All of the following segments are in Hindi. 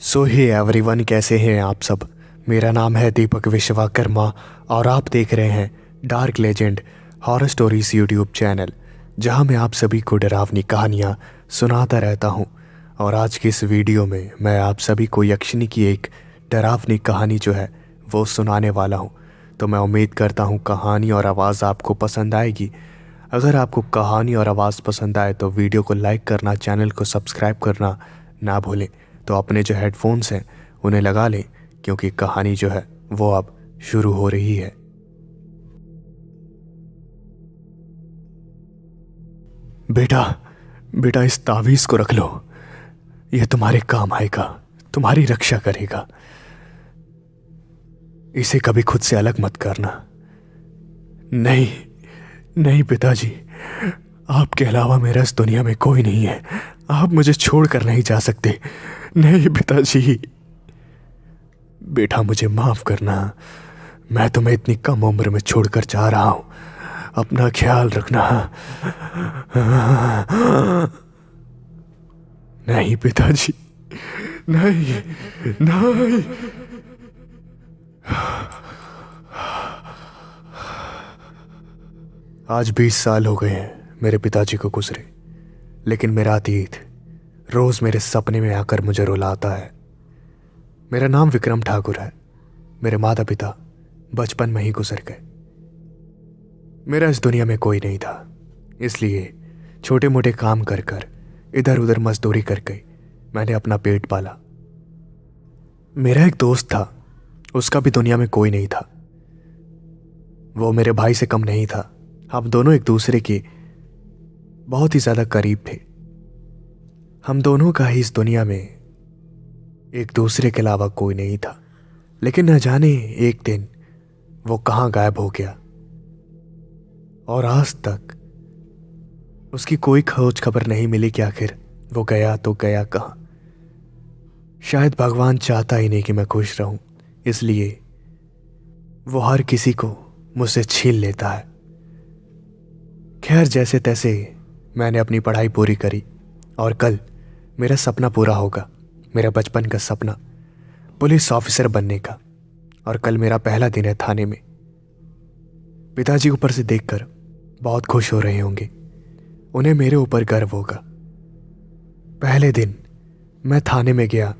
सो हे एवरीवन, कैसे हैं आप सब। मेरा नाम है दीपक विश्वकर्मा और आप देख रहे हैं dark legend horror stories YouTube channel, जहां मैं आप सभी को डरावनी कहानियां सुनाता रहता हूं। और आज की इस वीडियो में मैं आप सभी को यक्षिणी की एक डरावनी कहानी जो है वो सुनाने वाला हूं। तो मैं उम्मीद करता हूं कहानी और आवाज़ आपको पसंद आएगी। अगर आपको कहानी और आवाज़ पसंद आए तो वीडियो को लाइक करना, चैनल को सब्सक्राइब करना ना भूलें। तो अपने जो हेडफोन्स हैं उन्हें लगा लें, क्योंकि कहानी जो है वो अब शुरू हो रही है। बेटा बेटा, इस तावीज़ को रख लो, यह तुम्हारे काम आएगा, तुम्हारी रक्षा करेगा। इसे कभी खुद से अलग मत करना। नहीं नहीं पिताजी, आपके अलावा मेरा इस दुनिया में कोई नहीं है। आप मुझे छोड़कर नहीं जा सकते। नहीं पिताजी। बेटा मुझे माफ करना, मैं तुम्हें इतनी कम उम्र में छोड़कर जा रहा हूं। अपना ख्याल रखना। नहीं पिताजी, नहीं नहीं। आज 20 साल हो गए हैं मेरे पिताजी को गुजरे, लेकिन मेरा अतीत रोज मेरे सपने में आकर मुझे रुलाता है। मेरा नाम विक्रम ठाकुर है। मेरे माता पिता बचपन में ही गुजर गए। मेरा इस दुनिया में कोई नहीं था, इसलिए छोटे मोटे काम कर कर, इधर उधर मजदूरी करके मैंने अपना पेट पाला। मेरा एक दोस्त था, उसका भी दुनिया में कोई नहीं था। वो मेरे भाई से कम नहीं था। हम दोनों एक दूसरे के बहुत ही ज्यादा करीब थे। हम दोनों का ही इस दुनिया में एक दूसरे के अलावा कोई नहीं था। लेकिन न जाने एक दिन वो कहाँ गायब हो गया, और आज तक उसकी कोई खोज खबर नहीं मिली कि आखिर वो गया तो गया कहाँ। शायद भगवान चाहता ही नहीं कि मैं खुश रहूं, इसलिए वो हर किसी को मुझसे छीन लेता है। खैर, जैसे तैसे मैंने अपनी पढ़ाई पूरी करी, और कल मेरा सपना पूरा होगा, मेरा बचपन का सपना, पुलिस ऑफिसर बनने का। और कल मेरा पहला दिन है थाने में। पिताजी ऊपर से देखकर बहुत खुश हो रहे होंगे, उन्हें मेरे ऊपर गर्व होगा। पहले दिन मैं थाने में गया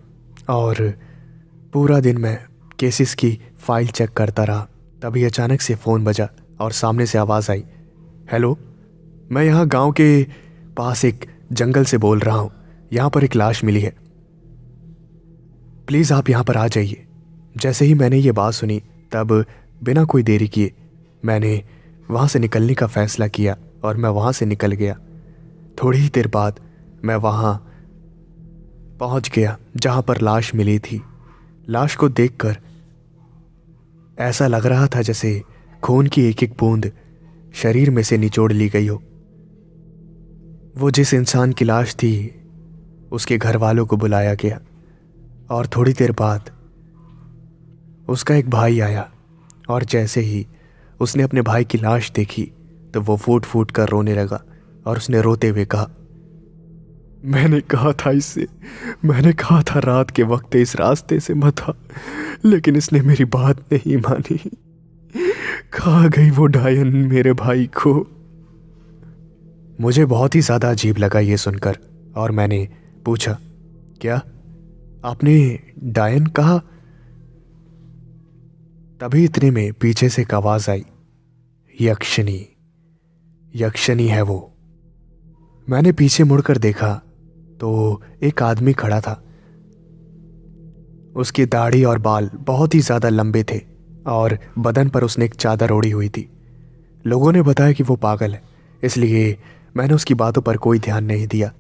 और पूरा दिन मैं केसेस की फाइल चेक करता रहा। तभी अचानक से फ़ोन बजा और सामने से आवाज़ आई, हेलो, मैं यहाँ गांव के पास एक जंगल से बोल रहा हूँ। यहाँ पर एक लाश मिली है, प्लीज़ आप यहाँ पर आ जाइए। जैसे ही मैंने ये बात सुनी, तब बिना कोई देरी किए मैंने वहाँ से निकलने का फ़ैसला किया और मैं वहाँ से निकल गया। थोड़ी ही देर बाद मैं वहाँ पहुँच गया जहाँ पर लाश मिली थी। लाश को देखकर ऐसा लग रहा था जैसे खून की एक एक बूंद शरीर में से निचोड़ ली गई हो। वो जिस इंसान की लाश थी, उसके घर वालों को बुलाया गया, और थोड़ी देर बाद उसका एक भाई आया। और जैसे ही उसने अपने भाई की लाश देखी तो वो फूट फूट कर रोने लगा, और उसने रोते हुए कहा, मैंने कहा था इससे, मैंने कहा था रात के वक्त इस रास्ते से मत आ, लेकिन इसने मेरी बात नहीं मानी। कहाँ गई वो डायन मेरे भाई को। मुझे बहुत ही ज़्यादा अजीब लगा ये सुनकर, और मैंने पूछा, क्या आपने डायन कहा? तभी इतने में पीछे से एक आवाज़ आई, यक्षिणी, यक्षिणी है वो। मैंने पीछे मुड़कर देखा तो एक आदमी खड़ा था। उसकी दाढ़ी और बाल बहुत ही ज़्यादा लंबे थे और बदन पर उसने एक चादर ओढ़ी हुई थी। लोगों ने बताया कि वो पागल है, इसलिए मैंने उसकी बातों पर कोई ध्यान नहीं दिया।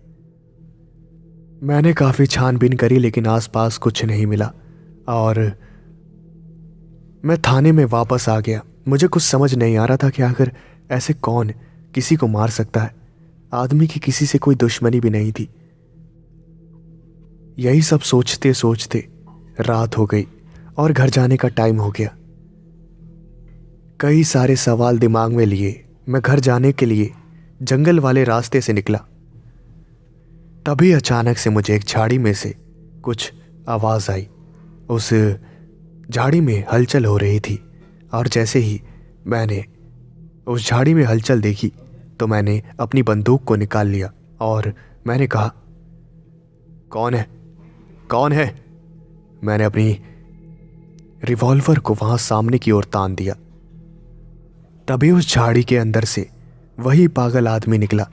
मैंने काफ़ी छानबीन करी, लेकिन आसपास कुछ नहीं मिला, और मैं थाने में वापस आ गया। मुझे कुछ समझ नहीं आ रहा था कि आखिर ऐसे कौन किसी को मार सकता है। आदमी की किसी से कोई दुश्मनी भी नहीं थी। यही सब सोचते सोचते रात हो गई और घर जाने का टाइम हो गया। कई सारे सवाल दिमाग में लिए मैं घर जाने के लिए जंगल वाले रास्ते से निकला। तभी अचानक से मुझे एक झाड़ी में से कुछ आवाज़ आई। उस झाड़ी में हलचल हो रही थी और जैसे ही मैंने उस झाड़ी में हलचल देखी तो मैंने अपनी बंदूक को निकाल लिया और मैंने कहा, कौन है, कौन है? मैंने अपनी रिवॉल्वर को वहां सामने की ओर तान दिया। तभी उस झाड़ी के अंदर से वही पागल आदमी निकला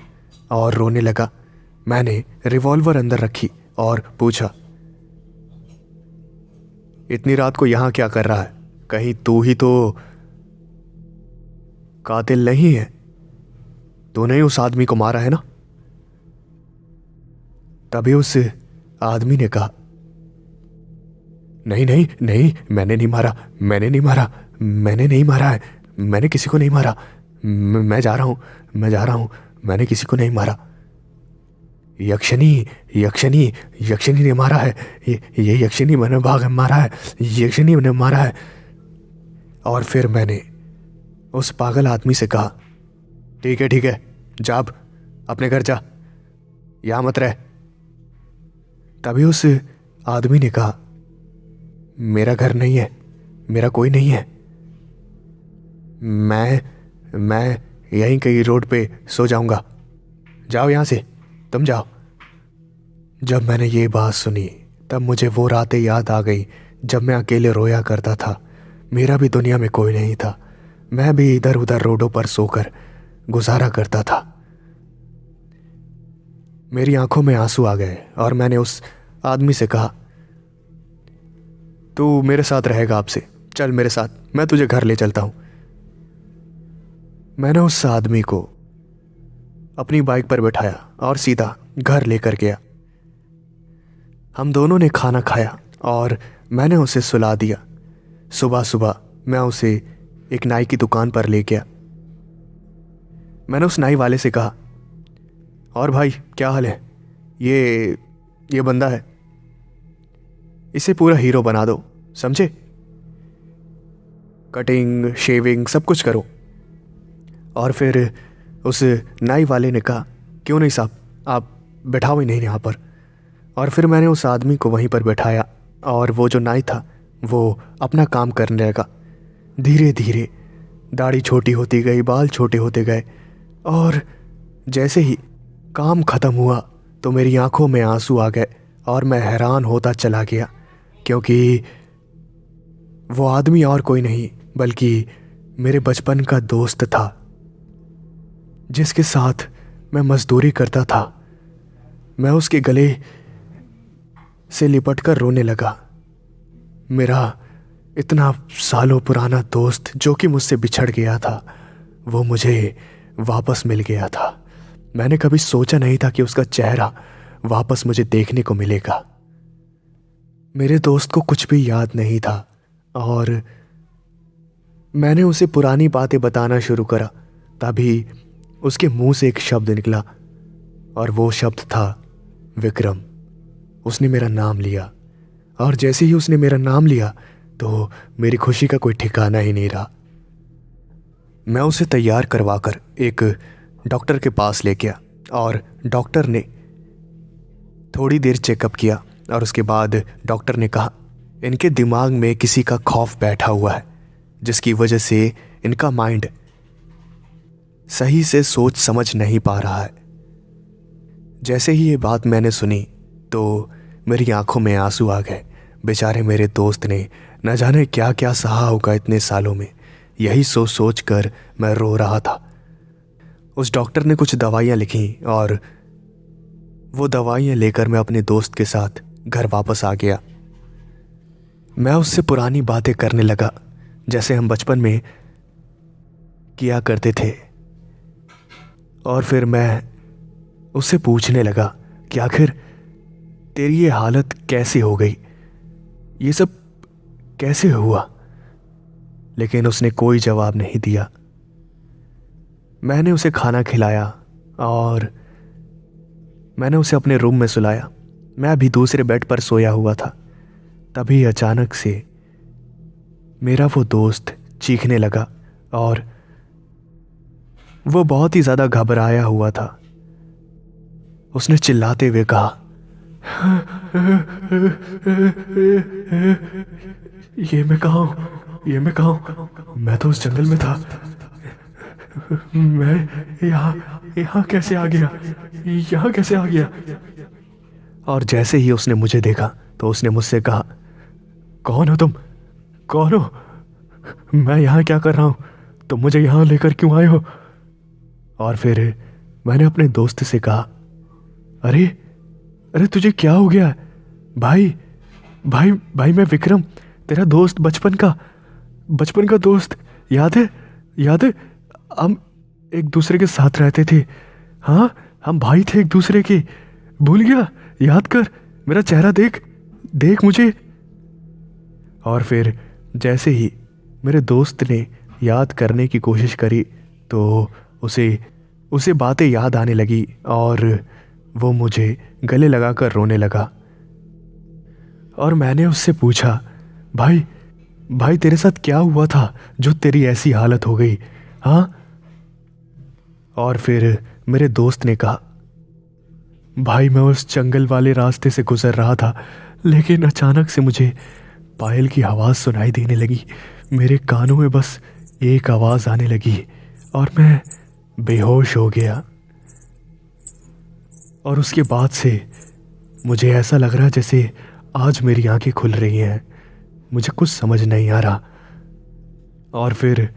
और रोने लगा। मैंने रिवॉल्वर अंदर रखी और पूछा, इतनी रात को यहां क्या कर रहा है? कहीं तू ही तो कातिल नहीं है? तूने ही उस आदमी को मारा है ना? तभी उस आदमी ने कहा, नहीं नहीं नहीं, मैंने नहीं मारा, मैंने नहीं मारा, मैंने नहीं मारा है, मैंने किसी को नहीं मारा, मैं जा रहा हूं, मैं जा रहा हूं, मैंने किसी को नहीं मारा। यक्षिनी यक्षिनी यक्षिनी ने मारा है, ये यक्षिनी मैंने भाग मारा है, यक्षिनी ने मारा है। और फिर मैंने उस पागल आदमी से कहा, ठीक है, जा अब अपने घर जा, यहां मत रह। तभी उस आदमी ने कहा, मेरा घर नहीं है, मेरा कोई नहीं है, मैं यहीं कहीं रोड पे सो जाऊंगा, जाओ यहां से, तुम जाओ। जब मैंने ये बात सुनी तब मुझे वो रातें याद आ गई जब मैं अकेले रोया करता था। मेरा भी दुनिया में कोई नहीं था, मैं भी इधर उधर रोडों पर सोकर गुजारा करता था। मेरी आंखों में आंसू आ गए और मैंने उस आदमी से कहा, तू मेरे साथ रहेगा, आपसे चल मेरे साथ, मैं तुझे घर ले चलता हूं। मैंने उस आदमी को अपनी बाइक पर बैठाया और सीधा घर लेकर गया। हम दोनों ने खाना खाया और मैंने उसे सुला दिया। सुबह सुबह मैं उसे एक नाई की दुकान पर ले गया। मैंने उस नाई वाले से कहा, और भाई क्या हाल है? ये बंदा है, इसे पूरा हीरो बना दो, समझे? कटिंग शेविंग सब कुछ करो। और फिर उस नाई वाले ने कहा, क्यों नहीं साहब, आप बैठाओ ही नहीं यहाँ पर। और फिर मैंने उस आदमी को वहीं पर बैठाया और वो जो नाई था वो अपना काम करने लगा। धीरे धीरे दाढ़ी छोटी होती गई, बाल छोटे होते गए और जैसे ही काम ख़त्म हुआ तो मेरी आंखों में आंसू आ गए और मैं हैरान होता चला गया, क्योंकि वो आदमी और कोई नहीं बल्कि मेरे बचपन का दोस्त था, जिसके साथ मैं मजदूरी करता था। मैं उसके गले से लिपटकर रोने लगा। मेरा इतना सालों पुराना दोस्त जो कि मुझसे बिछड़ गया था, वो मुझे वापस मिल गया था। मैंने कभी सोचा नहीं था कि उसका चेहरा वापस मुझे देखने को मिलेगा। मेरे दोस्त को कुछ भी याद नहीं था और मैंने उसे पुरानी बातें बताना शुरू करा। तभी उसके मुंह से एक शब्द निकला और वो शब्द था विक्रम। उसने मेरा नाम लिया और जैसे ही उसने मेरा नाम लिया तो मेरी खुशी का कोई ठिकाना ही नहीं रहा। मैं उसे तैयार करवाकर एक डॉक्टर के पास ले गया और डॉक्टर ने थोड़ी देर चेकअप किया और उसके बाद डॉक्टर ने कहा, इनके दिमाग में किसी का खौफ बैठा हुआ है, जिसकी वजह से इनका माइंड सही से सोच समझ नहीं पा रहा है। जैसे ही ये बात मैंने सुनी तो मेरी आंखों में आंसू आ गए। बेचारे मेरे दोस्त ने न जाने क्या क्या सहा होगा इतने सालों में, यही सोच सोच कर मैं रो रहा था। उस डॉक्टर ने कुछ दवाइयाँ लिखी और वो दवाइयाँ लेकर मैं अपने दोस्त के साथ घर वापस आ गया। मैं उससे पुरानी बातें करने लगा जैसे हम बचपन में किया करते थे। और फिर मैं उससे पूछने लगा कि आखिर तेरी ये हालत कैसे हो गई, ये सब कैसे हुआ? लेकिन उसने कोई जवाब नहीं दिया। मैंने उसे खाना खिलाया और मैंने उसे अपने रूम में सुलाया। मैं अभी दूसरे बेड पर सोया हुआ था। तभी अचानक से मेरा वो दोस्त चीखने लगा और वो बहुत ही ज़्यादा घबराया हुआ था। उसने चिल्लाते हुए कहा, ये मैं कहाँ हूँ? ये मैं कहाँ हूँ? मैं तो उस जंगल में था। मैं यहाँ यहाँ कैसे आ गया? यहाँ कैसे आ गया? और जैसे ही उसने मुझे देखा तो उसने मुझसे कहा, कौन हो तुम? कौन हो? मैं यहाँ क्या कर रहा हूँ? तुम मुझे यहाँ लेकर क्यों आए हो? और फिर मैंने अपने दोस्त से कहा, अरे अरे तुझे क्या हो गया है? भाई भाई भाई, मैं विक्रम, तेरा दोस्त, बचपन का दोस्त। याद है? याद है? हम एक दूसरे के साथ रहते थे। हाँ, हम भाई थे एक दूसरे के। भूल गया? याद कर, मेरा चेहरा देख, देख मुझे। और फिर जैसे ही मेरे दोस्त ने याद करने की कोशिश करी तो उसे उसे बातें याद आने लगी और वो मुझे गले लगाकर रोने लगा। और मैंने उससे पूछा, भाई भाई तेरे साथ क्या हुआ था जो तेरी ऐसी हालत हो गई? हाँ? और फिर मेरे दोस्त ने कहा, भाई मैं उस जंगल वाले रास्ते से गुजर रहा था, लेकिन अचानक से मुझे पायल की आवाज़ सुनाई देने लगी। मेरे कानों में बस एक आवाज़ आने लगी और मैं बेहोश हो गया। और उसके बाद से मुझे ऐसा लग रहा जैसे आज मेरी आंखें खुल रही हैं। मुझे कुछ समझ नहीं आ रहा। और फिर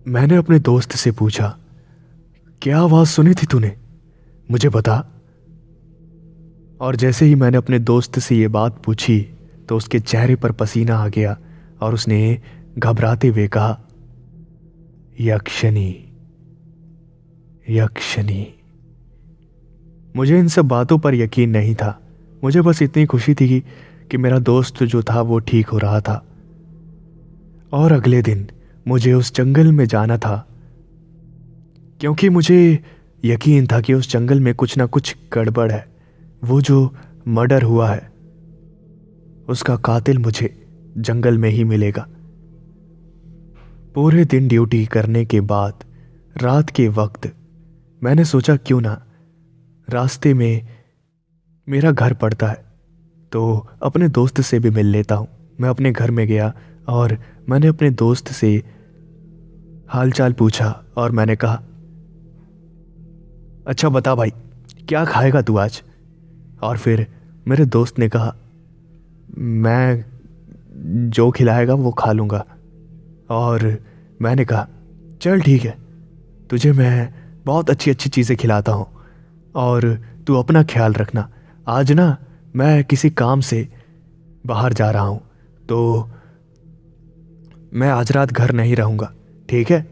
मैंने अपने दोस्त से पूछा, क्या आवाज़ सुनी थी तूने? मुझे बता। और जैसे ही मैंने अपने दोस्त से ये बात पूछी तो उसके चेहरे पर पसीना आ गया और उसने घबराते हुए कहा, यक्षिणी, यक्षिणी। मुझे इन सब बातों पर यकीन नहीं था। मुझे बस इतनी खुशी थी कि मेरा दोस्त जो था वो ठीक हो रहा था। और अगले दिन मुझे उस जंगल में जाना था, क्योंकि मुझे यकीन था कि उस जंगल में कुछ ना कुछ गड़बड़ है। वो जो मर्डर हुआ है उसका कातिल मुझे जंगल में ही मिलेगा। पूरे दिन ड्यूटी करने के बाद रात के वक्त मैंने सोचा, क्यों ना रास्ते में मेरा घर पड़ता है तो अपने दोस्त से भी मिल लेता हूँ। मैं अपने घर में गया और मैंने अपने दोस्त से हालचाल पूछा और मैंने कहा, अच्छा बता भाई, क्या खाएगा तू आज? और फिर मेरे दोस्त ने कहा, मैं जो खिलाएगा वो खा लूँगा। और मैंने कहा, चल ठीक है, तुझे मैं बहुत अच्छी अच्छी चीज़ें खिलाता हूँ और तू अपना ख्याल रखना। आज ना मैं किसी काम से बाहर जा रहा हूँ तो मैं आज रात घर नहीं रहूँगा, ठीक है?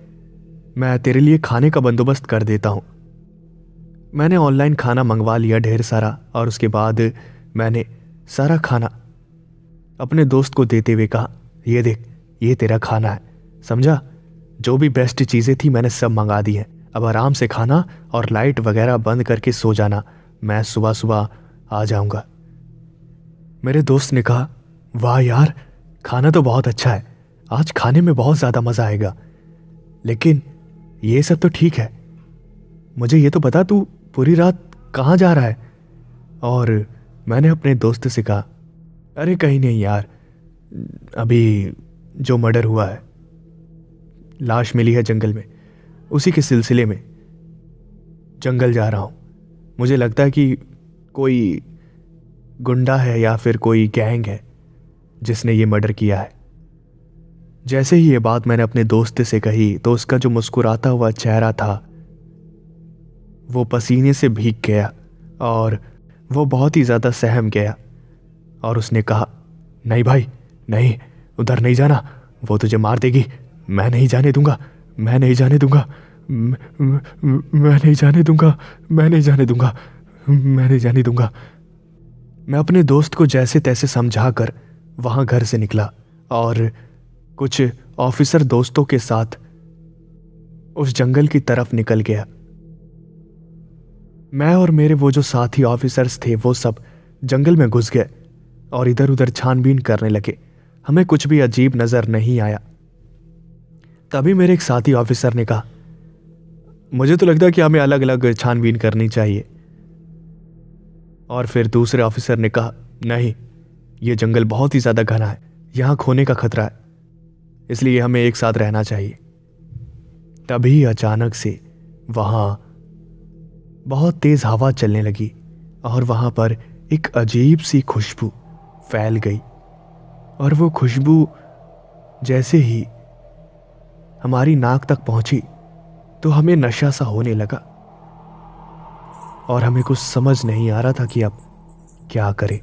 मैं तेरे लिए खाने का बंदोबस्त कर देता हूँ। मैंने ऑनलाइन खाना मंगवा लिया ढेर सारा और उसके बाद मैंने सारा खाना अपने दोस्त को देते हुए कहा, ये देख, ये तेरा खाना है, समझा? जो भी बेस्ट चीज़ें थी मैंने सब मंगा दी हैं। अब आराम से खाना और लाइट वगैरह बंद करके सो जाना। मैं सुबह सुबह आ जाऊंगा। मेरे दोस्त ने कहा, वाह यार, खाना तो बहुत अच्छा है, आज खाने में बहुत ज़्यादा मज़ा आएगा। लेकिन ये सब तो ठीक है, मुझे ये तो बता तू पूरी रात कहाँ जा रहा है? और मैंने अपने दोस्त से कहा, अरे कहीं नहीं यार, अभी जो मर्डर हुआ है, लाश मिली है जंगल में, उसी के सिलसिले में जंगल जा रहा हूँ। मुझे लगता है कि कोई गुंडा है या फिर कोई गैंग है जिसने ये मर्डर किया है। जैसे ही ये बात मैंने अपने दोस्त से कही तो उसका जो मुस्कुराता हुआ चेहरा था वो पसीने से भीग गया और वो बहुत ही ज़्यादा सहम गया। और उसने कहा, नहीं भाई नहीं, उधर नहीं जाना, वो तुझे मार देगी। मैं नहीं जाने दूंगा, मैं नहीं जाने दूंगा, मैं नहीं जाने दूंगा, मैं नहीं जाने दूंगा, मैं नहीं जाने दूंगा। मैं अपने दोस्त को जैसे तैसे समझा कर वहाँ घर से निकला और कुछ ऑफिसर दोस्तों के साथ उस जंगल की तरफ निकल गया। मैं और मेरे वो जो साथी ऑफिसर्स थे वो सब जंगल में घुस गए और इधर उधर छानबीन करने लगे। हमें कुछ भी अजीब नजर नहीं आया। तभी मेरे एक साथी ऑफिसर ने कहा, मुझे तो लगता है कि हमें अलग अलग छानबीन करनी चाहिए। और फिर दूसरे ऑफिसर ने कहा, नहीं, यह जंगल बहुत ही ज्यादा घना है, यहां खोने का खतरा है, इसलिए हमें एक साथ रहना चाहिए। तभी अचानक से वहां बहुत तेज हवा चलने लगी और वहां पर एक अजीब सी खुशबू फैल गई। और वो खुशबू जैसे ही हमारी नाक तक पहुंची तो हमें नशा सा होने लगा और हमें कुछ समझ नहीं आ रहा था कि अब क्या करें।